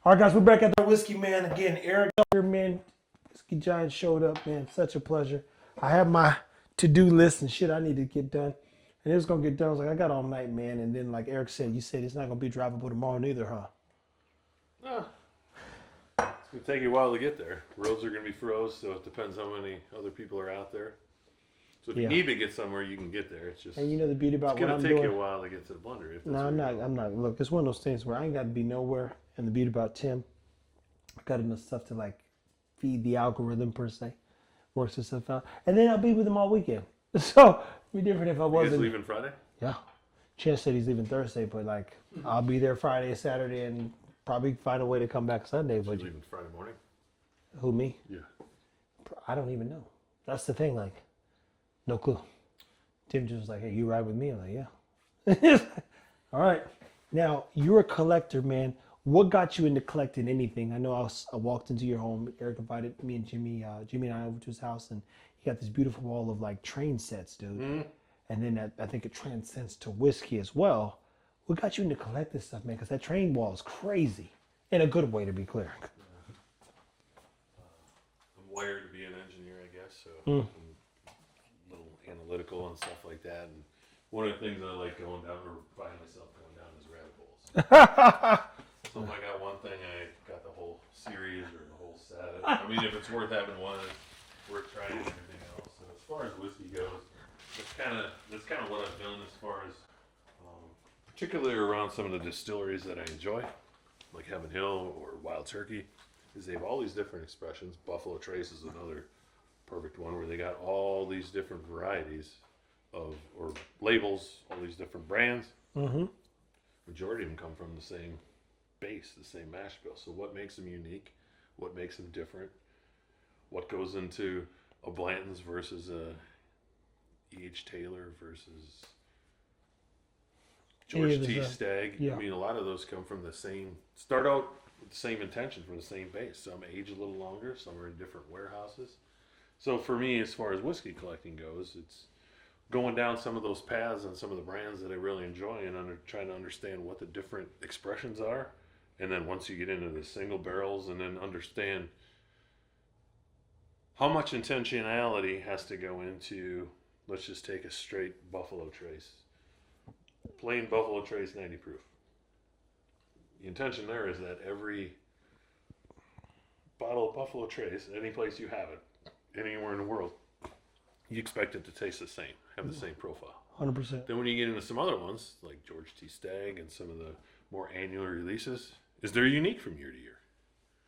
All right, guys, we're back at the Whiskey Man again. Eric here, man. Whiskey Giant showed up, man. Such a pleasure. I have my to-do list and shit I need to get done. And it was going to get done. I was like, I got all night, man. And then, like Eric said, you said it's not going to be drivable tomorrow neither, huh? No. It's going to take you a while to get there. Roads are going to be froze, so it depends how many other people are out there. So if you need to get somewhere, you can get there. It's just, and you know the beauty about what I'm doing? It's going to take you a while to get to the blender. No, I'm not. Look, it's one of those things where I ain't got to be nowhere. And the beauty about Tim, I got enough stuff to like feed the algorithm per se, works itself out, and then I'll be with him all weekend. So it'd be different if I wasn't. You guys leaving Friday? Yeah, Chance said he's leaving Thursday, but like I'll be there Friday, Saturday, and probably find a way to come back Sunday. But leaving Friday morning? Who, me? Yeah. I don't even know. That's the thing. Like, no clue. Tim just was like, "Hey, you ride with me?" I'm like, "Yeah." All right. Now you're a collector, man. What got you into collecting anything? I know I walked into your home. Eric invited me and Jimmy and I over to his house, and he got this beautiful wall of like train sets, dude. Mm-hmm. And then I think it transcends to whiskey as well. What got you into collecting stuff, man? Because that train wall is crazy, in a good way, to be clear. I'm wired to be an engineer, I guess, so I'm a little analytical and stuff like that. And one of the things I like going down, or find myself going down, is rabbit holes. So if I got one thing, I got the whole series or the whole set. I mean, if it's worth having one, it's worth trying everything else. So as far as whiskey goes, that's kind of what I've done as far as, particularly around some of the distilleries that I enjoy, like Heaven Hill or Wild Turkey, is they have all these different expressions. Buffalo Trace is another perfect one where they got all these different varieties of, or labels, all these different brands. Mm-hmm. Majority of them come from the same base, the same mash bill. So what makes them unique? What makes them different? What goes into a Blanton's versus a E.H. Taylor versus George T. Stagg? Yeah. I mean, a lot of those come from the same, start out with the same intention from the same base. Some age a little longer, some are in different warehouses. So for me, as far as whiskey collecting goes, it's going down some of those paths and some of the brands that I really enjoy and trying to understand what the different expressions are. And then once you get into the single barrels and then understand how much intentionality has to go into, let's just take a straight Buffalo Trace. Plain Buffalo Trace 90 proof. The intention there is that every bottle of Buffalo Trace, any place you have it, anywhere in the world, you expect it to taste the same, have the same profile. 100%. Then when you get into some other ones, like George T. Stagg and some of the more annual releases, is they're unique from year to year.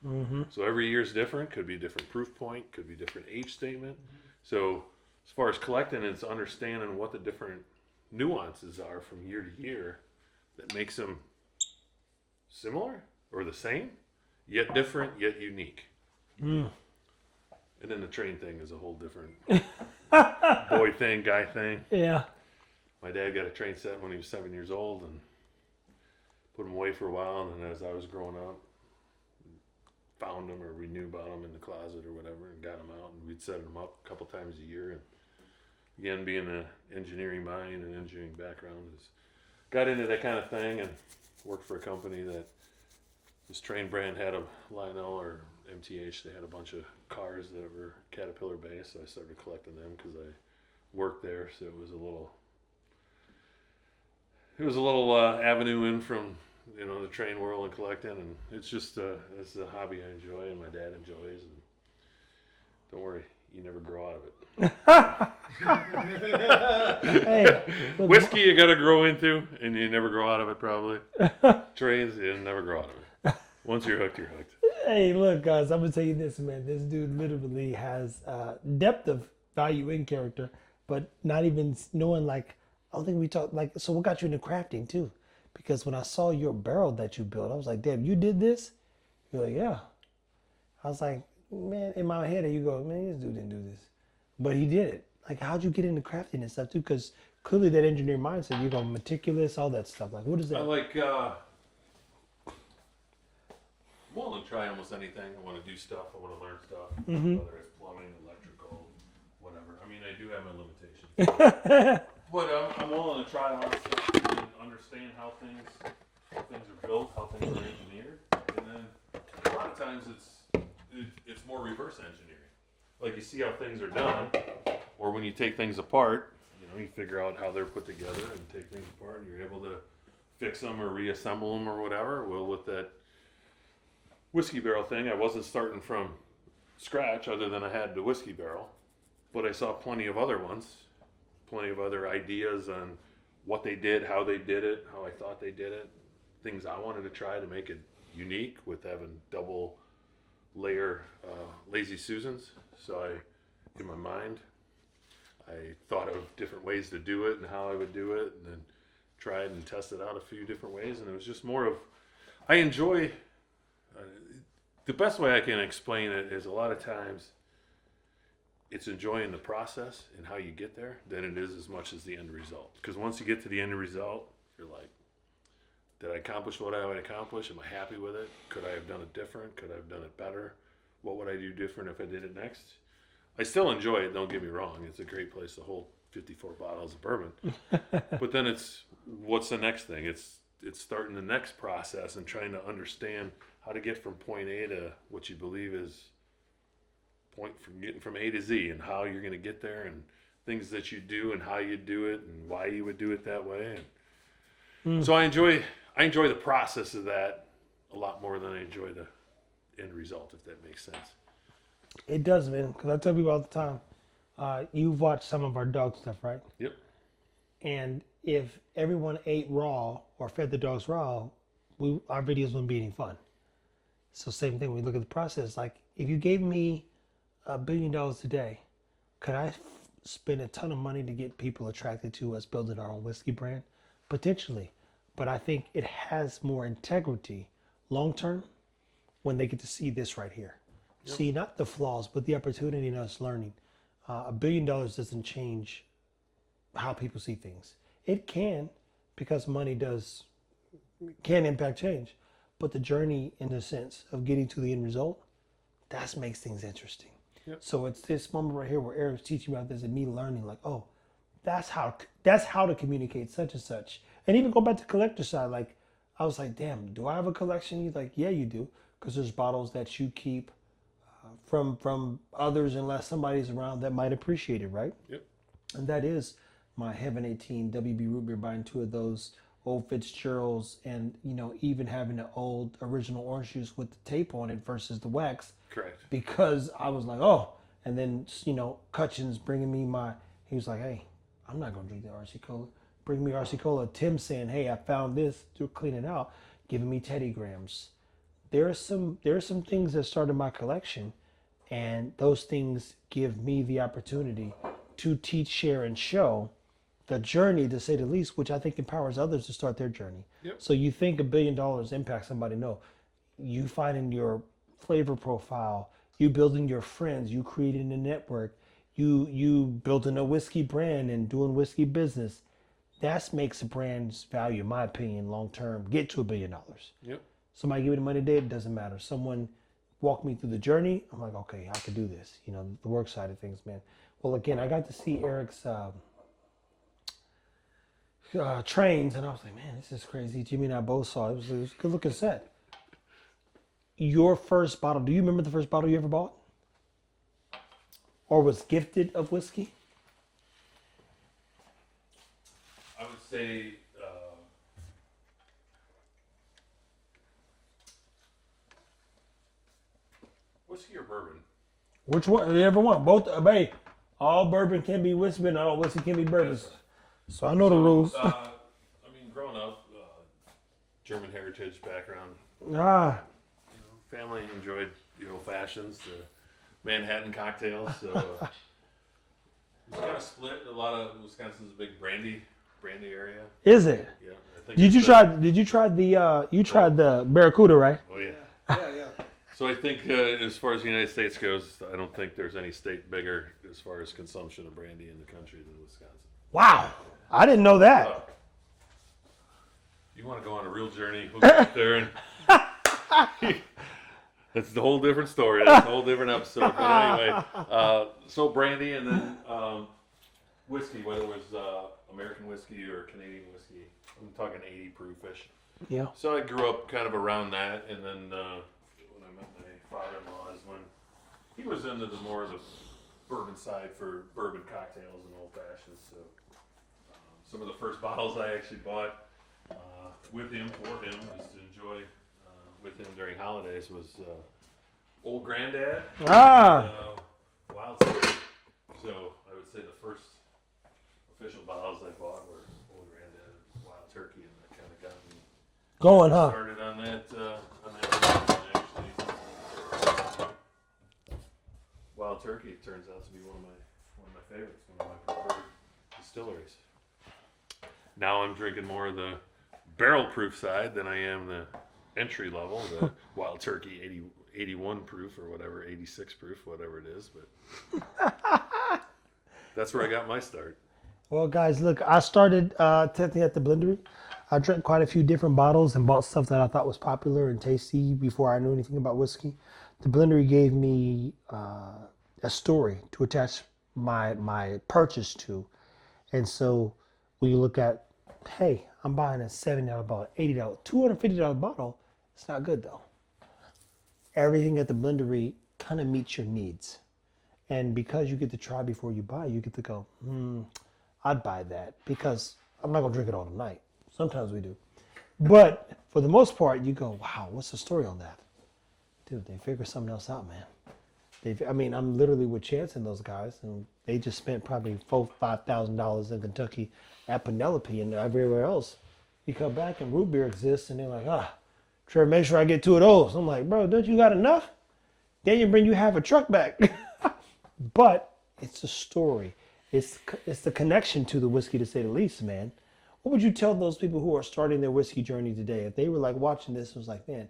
Mm-hmm. So every year is different. Could be a different proof point. Could be a different age statement. Mm-hmm. So as far as collecting, it's understanding what the different nuances are from year to year that makes them similar or the same, yet different, yet unique. Mm. And then the train thing is a whole different boy thing, guy thing. Yeah. My dad got a train set when he was 7 years old and put them away for a while, and then as I was growing up, found them or we knew about them in the closet or whatever and got them out, and we'd set them up a couple times a year. And again, being an engineering mind and engineering background, got into that kind of thing and worked for a company that this train brand had a Lionel or MTH. They had a bunch of cars that were Caterpillar based, so I started collecting them because I worked there. So it was a little avenue in from the train world and collecting, and it's just it's a hobby I enjoy and my dad enjoys, and don't worry, you never grow out of it. Hey, whiskey you got to grow into, and you never grow out of it probably. Trains, you never grow out of it. Once you're hooked, you're hooked. Hey, look, guys, I'm gonna tell you this, man. This dude literally has depth of value in character, but not even knowing like. I don't think we talked like. So what got you into crafting too? Because when I saw your barrel that you built, I was like, "Damn, you did this?" You're like, "Yeah." I was like, "Man," in my head, you go, "Man, this dude didn't do this," but he did it. Like, how'd you get into crafting and stuff too? Because clearly that engineer mindset, you go meticulous, all that stuff. Like, what is that? I like. I'm willing to try almost anything. I want to do stuff. I want to learn stuff, whether it's plumbing, electrical, whatever. I mean, I do have my limitations. But I'm willing to try a lot of stuff and understand how things are built, how things are engineered, and then of times it's more reverse engineering. Like you see how things are done, or when you take things apart, you figure out how they're put together and take things apart, and you're able to fix them or reassemble them or whatever. Well, with that whiskey barrel thing, I wasn't starting from scratch other than I had the whiskey barrel, but I saw plenty of other ones, plenty of other ideas on what they did, how they did it, how I thought they did it, things I wanted to try to make it unique with having double layer Lazy Susans. So in my mind, I thought of different ways to do it and how I would do it, and then tried and tested out a few different ways. And it was just more of, I enjoy, the best way I can explain it is a lot of times it's enjoying the process and how you get there than it is as much as the end result. Because once you get to the end result, you're like, did I accomplish what I would accomplish? Am I happy with it? Could I have done it different? Could I have done it better? What would I do different if I did it next? I still enjoy it, don't get me wrong. It's a great place to hold 54 bottles of bourbon. But then it's, what's the next thing? It's starting the next process and trying to understand how to get from point A to what you believe is getting from A to Z, and how you're going to get there, and things that you do and how you do it and why you would do it that way. And so I enjoy the process of that a lot more than I enjoy the end result, if that makes sense. It does, man. Because I tell people all the time, you've watched some of our dog stuff, right? Yep. And if everyone ate raw or fed the dogs raw, our videos wouldn't be any fun. So same thing, we look at the process. Like, if you gave me $1 billion today, could I spend a ton of money to get people attracted to us building our own whiskey brand? Potentially. But I think it has more integrity long term when they get to see this right here. Yep. See, not the flaws, but the opportunity in us learning. $1 billion doesn't change how people see things. It can, because money can impact change. But the journey, in the sense of getting to the end result, that makes things interesting. Yep. So it's this moment right here where Eric's teaching about this and me learning, like, oh, that's how to communicate such and such. And even go back to collector side, like, I was like, damn, do I have a collection? He's like, yeah, you do, because there's bottles that you keep from others unless somebody's around that might appreciate it, right? Yep. And that is my Heaven 18 WB Root Beer, buying 2 of those old Fitzgeralds, and even having the old original orange juice with the tape on it versus the wax. Correct. Because I was like, oh, and then Cutchins bringing me he was like, hey, I'm not gonna drink the RC Cola. Bring me RC Cola. Tim saying, hey, I found this to clean it out, giving me Teddy Grahams. There are some things that started my collection, and those things give me the opportunity to teach, share, and show the journey, to say the least, which I think empowers others to start their journey. Yep. So you think $1 billion impacts somebody? No, you finding your flavor profile, you building your friends, you creating a network, you building a whiskey brand and doing whiskey business. That makes a brand's value, in my opinion, long term, get to $1 billion. Yep. Somebody give me the money today, it doesn't matter. Someone walked me through the journey, I'm like, okay, I could do this. The work side of things, man. Well, again, I got to see Eric's trains, and I was like, man, this is crazy. Jimmy and I both saw it. It was a good looking set. Your first bottle, do you remember the first bottle you ever bought? Or was gifted of whiskey? I would say whiskey or bourbon. Which one? You ever want? Both. Hey, all bourbon can be whiskey, but not all whiskey can be bourbon. Yes, so I know the rules. Growing up, German heritage background. Family enjoyed the old fashions, the Manhattan cocktails. So it's kind of split. A lot of Wisconsin's a big brandy area. Is it? Yeah. I think Did you try the Barracuda, right? Oh yeah. Yeah. So I think as far as the United States goes, I don't think there's any state bigger as far as consumption of brandy in the country than Wisconsin. Wow, I didn't know that. You want to go on a real journey, we'll get there, and that's the whole different story. That's a whole different episode. But anyway, so brandy, and then whiskey, whether it was American whiskey or Canadian whiskey. I'm talking 80 proof-ish. Yeah. So I grew up kind of around that, and then when I met my he was into the more of the bourbon side for bourbon cocktails and old fashions. So some of the first bottles I actually bought with him for him was to enjoy with him during holidays was Old Granddad. Ah. Wild Turkey. So I would say the first official bottles I bought were Old Granddad and Wild Turkey, and that kind of got me Going, huh? started on that. Actually, Wild Turkey turns out to be one of my favorites, one of my preferred distilleries. Now I'm drinking more of the barrel proof side than I am the entry level, the Wild Turkey 81 proof or whatever, 86 proof, whatever it is. But that's where I got my start. Well, guys, look, I started testing at the blendery. I drank quite a few different bottles and bought stuff that I thought was popular and tasty before I knew anything about whiskey. The blendery gave me a story to attach my purchase to. And so when you look at, hey, I'm buying a $70 bottle, $80, $250 bottle, it's not good though. Everything at the blendery kind of meets your needs. And because you get to try before you buy, you get to go, I'd buy that because I'm not gonna drink it all night. Sometimes we do. But for the most part, you go, wow, what's the story on that? Dude, they figured something else out, man. I'm literally with Chance and those guys, and they just spent probably $4,000-$5,000 in Kentucky at Penelope and everywhere else. You come back and root beer exists, and they're like, Trevor, make sure I get 2 of those. I'm like, bro, don't you got enough? Then you bring you half a truck back. But it's a story. It's the connection to the whiskey, to say the least, man. What would you tell those people who are starting their whiskey journey today? If they were like watching this and was like, man,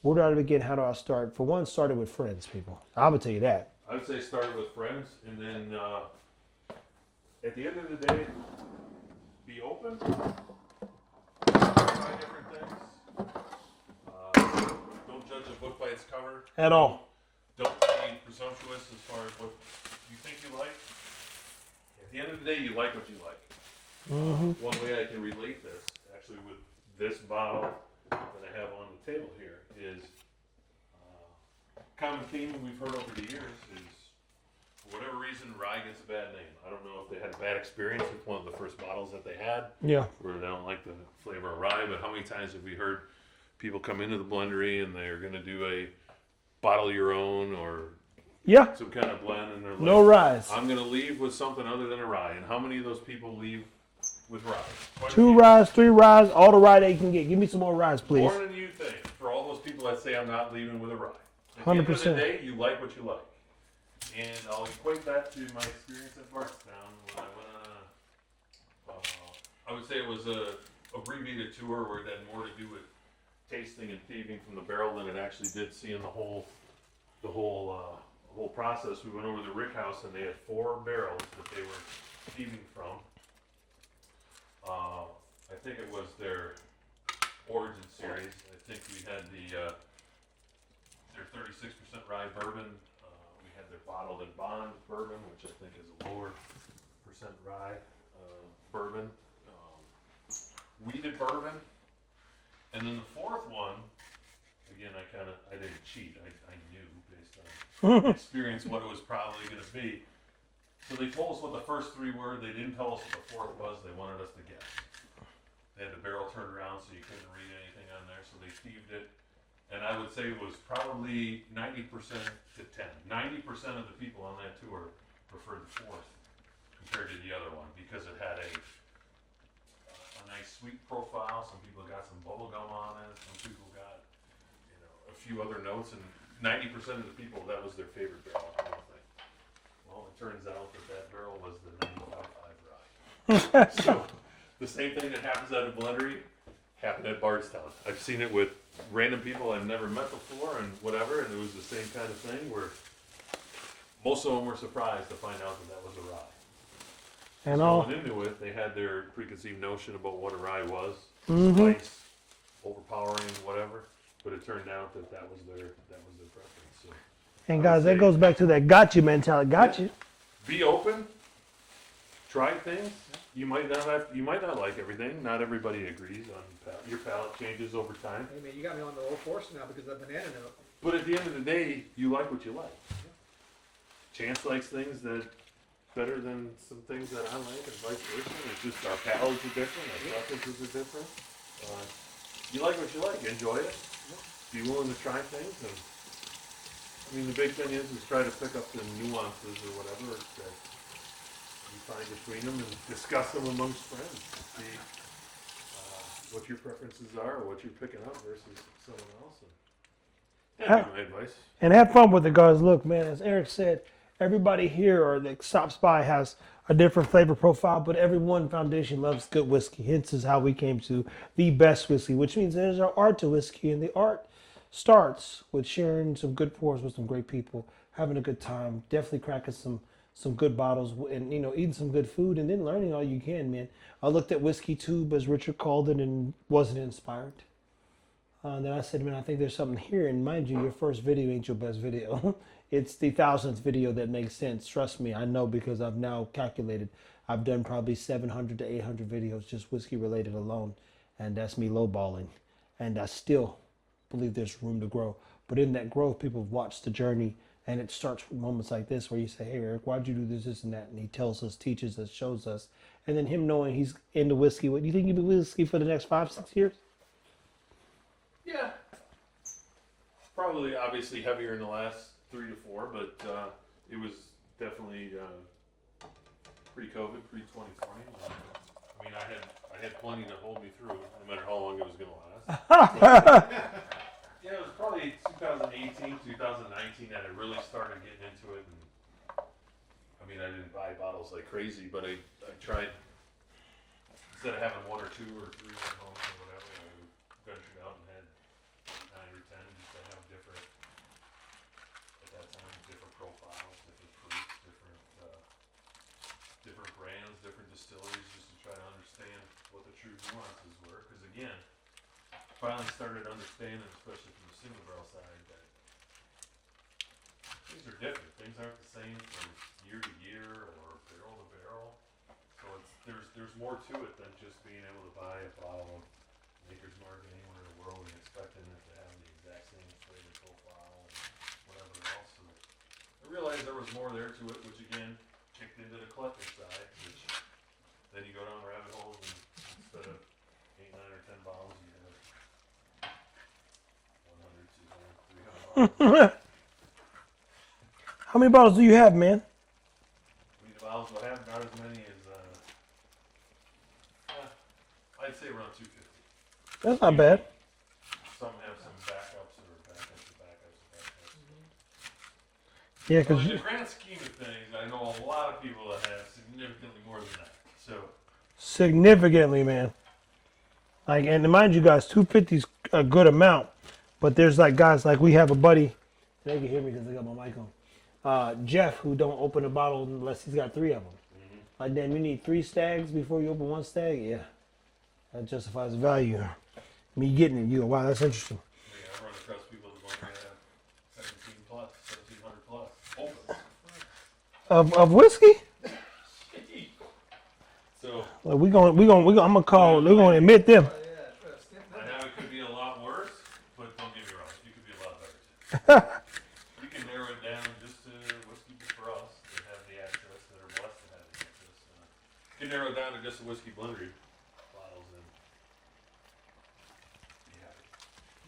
where do I begin? How do I start? For one, start it with friends, people. I would tell you that. I would say start with friends, and then at the end of the day, be open, try different things. Don't judge a book by its cover. At all. Don't be presumptuous as far as what you think you like. At the end of the day, you like what you like. One way I can relate this, actually, with this bottle that I have on the table here, is common theme we've heard over the years is, for whatever reason, rye gets a bad name. I don't know if they had a bad experience with one of the first bottles that they had, Yeah. where they don't like the flavor of rye, but how many times have we heard people come into the blendery and they're going to do a bottle your own or Yeah. some kind of blend, and they're like, No rise. I'm going to leave with something other than a rye. And how many of those people leave with rye? Quite a 2 few. rise, 3 rise, all the rye they can get. Give me some more rise, please. More than you think. For all those people that say I'm not leaving with a rye. At the end of the 100%. day, you like what you like. And I'll equate that to my experience at Barstown when I went on I would say it was a abbreviated tour where it had more to do with tasting and thieving from the barrel than it actually did seeing the whole process. We went over to the Rick House and they had 4 barrels that they were thieving from. I think it was their Origin series. I think we had their 36% rye bourbon. We had their bottled and bond bourbon, which I think is a lower percent rye bourbon. Wheated bourbon. And then the 4th one, again, I didn't cheat. I knew based on experience what it was probably going to be. So they told us what the first 3 were. They didn't tell us what the 4th was. They wanted us to guess. They had the barrel turned around so you couldn't read anything on there. So they thieved it. And I would say it was probably 90% to 10. 90% of the people on that tour preferred the 4th compared to the other one because it had a nice sweet profile. Some people got some bubble gum on it. Some people got a few other notes. And 90% of the people, that was their favorite barrel. Well, it turns out that barrel was the 95.5 rye. So the same thing that happens at a blendery happened at Bardstown. I've seen it with random people I've never met before and whatever, and it was the same kind of thing where most of them were surprised to find out that was a rye. And So all. going into it, they had their preconceived notion about what a rye was, spice, overpowering, whatever. But it turned out that was their preference. So And I guys, would that say- goes back to that gotcha mentality. Gotcha. be open, try things. You might not like everything. Not everybody agrees on your palate changes over time. Hey man, you got me on the Old Forester now because of that banana note. But at the end of the day, you like what you like. Chance likes things that better than some things that I like, and vice versa. It's just our palates are different, our preferences are different. You like what you like, enjoy it. Be willing to try things, and I mean the big thing is try to pick up the nuances or whatever that you find between them and discuss them amongst friends. See what your preferences are, or what you're picking up versus someone else. And that'd be my advice. And have fun with it, guys. Look, man, as Eric said, everybody here or that stops by has a different flavor profile, but everyone foundation loves good whiskey. Hence is how we came to the best whiskey, which means there's an art to whiskey, and the art starts with sharing some good pours with some great people, having a good time, definitely cracking some good bottles, and eating some good food, and then learning all you can, man. I looked at Whiskey Tube, as Richard called it, and wasn't inspired. Then I said, man, I think there's something here. And mind you, your first video ain't your best video. It's the 1000th video that makes sense. Trust me, I know, because I've now calculated. I've done probably 700 to 800 videos just whiskey related alone. And that's me lowballing. And I still believe there's room to grow. But in that growth, people have watched the journey. And it starts with moments like this where you say, hey, Eric, why'd you do this, and that? And he tells us, teaches us, shows us. And then him knowing he's into whiskey. What do you think you'll be whiskey for the next 5, 6 years? Yeah. Probably obviously heavier in the last 3 to 4, but it was definitely pre-COVID, pre-2020. I mean, I had plenty to hold me through, no matter how long it was going to last. Yeah, it was probably 2018, 2019 that I really started getting into it. And, I mean, I didn't buy bottles like crazy, but I tried, instead of having 1 or 2 or 3 at home or whatever, I ventured out and had 9 or 10 just to have different, at that time, different profiles, different fruits, different brands, different distilleries, just to try to understand what the true nuances were. Because again, finally started understanding, especially from the single barrel side, that things are different. Things aren't the same from year to year or barrel to barrel. So there's more to it than just being able to buy a bottle of Maker's Mark anywhere in the world and expecting it to have the exact same flavor profile and whatever else. So I realized there was more there to it, which again kicked into the collecting side, which then you go down rabbit holes, and instead of 8, 9, or 10 bottles, you have 100, 200, 300 bottles. How many bottles do you have, man? I mean, the bottles I have, not as many as, I'd say around 250. That's not bad. Some have some backups or backups or backups or backups. Yeah, So because in the grand scheme of things, I know a lot of people that have significantly more than that. So significantly, man. Like, and mind you guys, 250 is a good amount, but there's like guys like we have a buddy. They can hear me because I got my mic on. Jeff, who don't open a bottle unless he's got 3 of them. Like, damn, you need 3 stags before you open 1 stag. Yeah, that justifies the value. Me getting it, you go, wow, that's interesting. yeah, I run across people that want to have 17 plus, 1700 plus open. Of whiskey? So Like, I'm gonna call. We're gonna admit them. I know it could be a lot worse, but don't get me wrong, it could be a lot better. You can narrow it down just to whiskey for us that have the access, that are blessed to have the access. You can narrow it down to just a whiskey blender bottles, and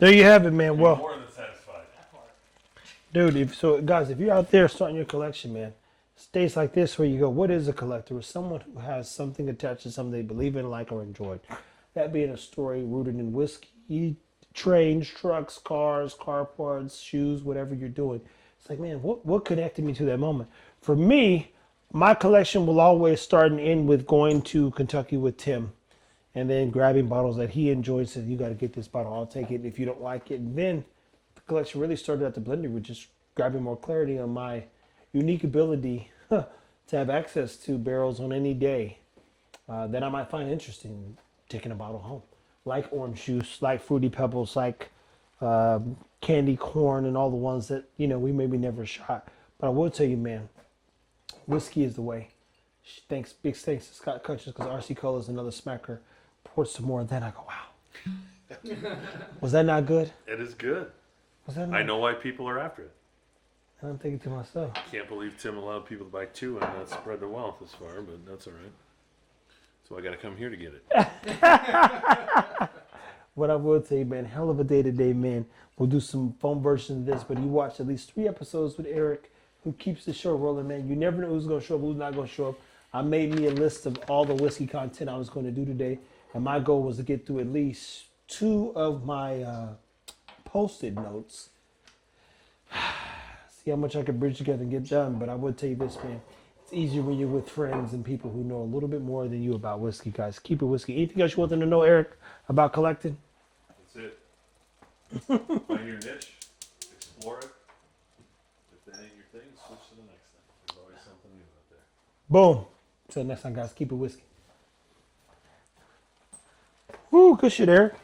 There you have it, man. you're Well, more than satisfied. dude, if you're out there starting your collection, man, states like this where you go, what is a collector? It's someone who has something attached to something they believe in, like, or enjoy. That being a story rooted in whiskey, trains, trucks, cars, car parts, shoes, whatever you're doing. It's like, man, what connected me to that moment? For me, my collection will always start and end with going to Kentucky with Tim and then grabbing bottles that he enjoys. Says, you got to get this bottle. I'll take it if you don't like it. And then the collection really started at the blender with just grabbing more clarity on my unique ability to have access to barrels on any day that I might find interesting, taking a bottle home. Like orange juice, like Fruity Pebbles, like candy corn, and all the ones that, we maybe never shot. But I will tell you, man, whiskey is the way. Big thanks to Scott Kutchers, because RC Cola is another smacker. Poured some more, and then I go, wow. Was that not good? It is good. Was that not I know why people are after it. And I'm thinking to myself, Can't believe Tim allowed people to buy 2 and not spread the wealth this far, but that's all right. So I got to come here to get it. what I will tell you, man, hell of a day today, man. We'll do some phone versions of this, but you watch at least 3 episodes with Eric, who keeps the show rolling, man. You never know who's going to show up, who's not going to show up. I made me a list of all the whiskey content I was going to do today, and my goal was to get through at least 2 of my posted notes. See how much I could bridge together and get done, but I would tell you this, man. It's easier when you're with friends and people who know a little bit more than you about whiskey, guys. Keep it whiskey. Anything else you want them to know, Eric, about collecting? That's it. Find your niche, explore it. If that ain't your thing, switch to the next thing. There's always something new out there. Boom. Till next time, guys. Keep it whiskey. Woo, good shit, Eric.